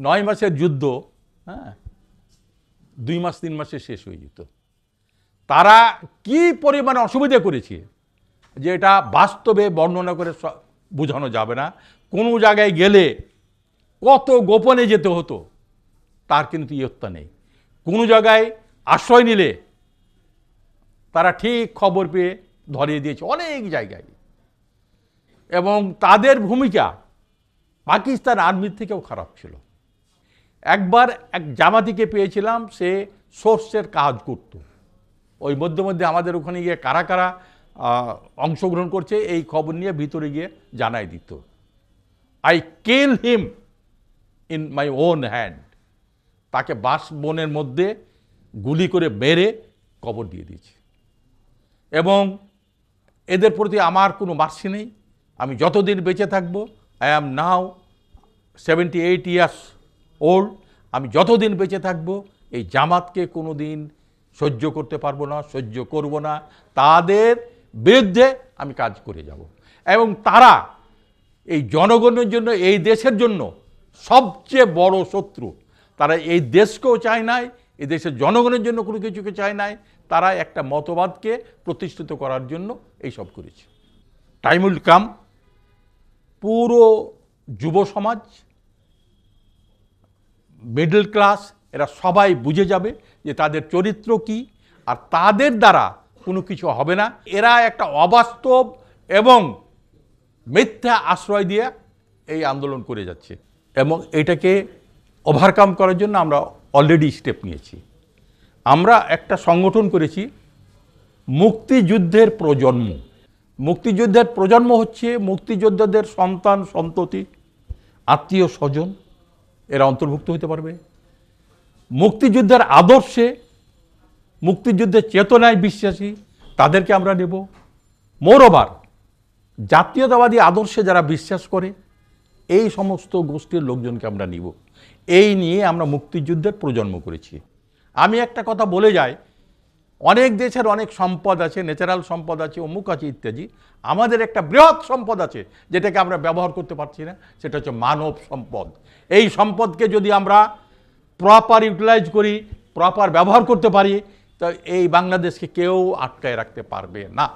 9 মাসের যুদ্ধ, হ্যাঁ, 2 মাস 3 মাসে শেষ হয়ে যেত। তারা কি পরিমাণে অসুবিধা করেছে যে এটা বাস্তবে বর্ণনা করে বোঝানো যাবে না। কোনো জায়গায় গেলে কত গোপনে যেতে হতো তার কিন্তু ইয়ত্তা নেই। কোনো জায়গায় আশ্রয় নিলে তারা ঠিক খবর পেয়ে ধরিয়ে দিয়েছে অনেক জায়গায়। এবং তাদের ভূমিকা পাকিস্তান আর্মির থেকেও খারাপ ছিল। একবার এক জামাতিকে পেয়েছিলাম, সে সোর্সের কাজ করত। ওই মধ্যে মধ্যে আমাদের ওখানে গিয়ে কারা কারা অংশগ্রহণ করছে এই খবর নিয়ে ভিতরে গিয়ে জানাই দিত। I kill him in my own hand. তাকে বাসবনের মধ্যে গুলি করে মেরে কবর দিয়ে দিয়েছে। এবং এদের প্রতি আমার কোনো মার্সি নেই। আমি যতদিন বেঁচে থাকবো, I am now 78 years old, আমি যতদিন বেঁচে থাকবো এই জামাতকে কোনো দিন সহ্য করতে পারবো না, সহ্য করব না। তাদের বিরুদ্ধে আমি কাজ করে যাব। এবং তারা এই জনগণের জন্য, এই দেশের জন্য সবচেয়ে বড় শত্রু। তারা এই দেশকেও চায় নাই, এই দেশের জনগণের জন্য কোনো কিছুকে চায় নাই। তারা একটা মতবাদকে প্রতিষ্ঠিত করার জন্য এইসব করেছে। টাইম উইল কাম, পুরো যুব সমাজ, মিডল ক্লাস, এরা সবাই বুঝে যাবে যে তাদের চরিত্র কি, আর তাদের দ্বারা কোনো কিছু হবে না। এরা একটা অবাস্তব এবং মিথ্যা আশ্রয় দিয়ে এই আন্দোলন করে যাচ্ছে। এবং এটাকে ওভারকাম করার জন্য আমরা অলরেডি স্টেপ নিয়েছি। আমরা একটা সংগঠন করেছি, মুক্তিযুদ্ধের প্রজন্ম। মুক্তিযুদ্ধের প্রজন্ম হচ্ছে মুক্তিযোদ্ধাদের সন্তান সন্ততি, আত্মীয় স্বজন, এরা অন্তর্ভুক্ত হতে পারবে। মুক্তিযুদ্ধের আদর্শে, মুক্তিযুদ্ধের চেতনায় বিশ্বাসী, তাদেরকে আমরা নেব। মোরওভার জাতীয়তাবাদী আদর্শে যারা বিশ্বাস করে এই সমস্ত গোষ্ঠীর লোকজনকে আমরা নিব। এই নিয়ে আমরা মুক্তিযুদ্ধের প্রজন্ম করেছি। আমি একটা কথা বলে যাই, অনেক দেশের অনেক সম্পদ আছে, ন্যাচারাল সম্পদ আছে, অমুক আছে ইত্যাদি। আমাদের একটা বৃহৎ সম্পদ আছে যেটাকে আমরা ব্যবহার করতে পারছি না, সেটা হচ্ছে মানব সম্পদ। এই সম্পদকে যদি আমরা প্রপার ইউটিলাইজ করি, প্রপার ব্যবহার করতে পারি, তো এই বাংলাদেশকে কেউ আটকায় রাখতে পারবে না।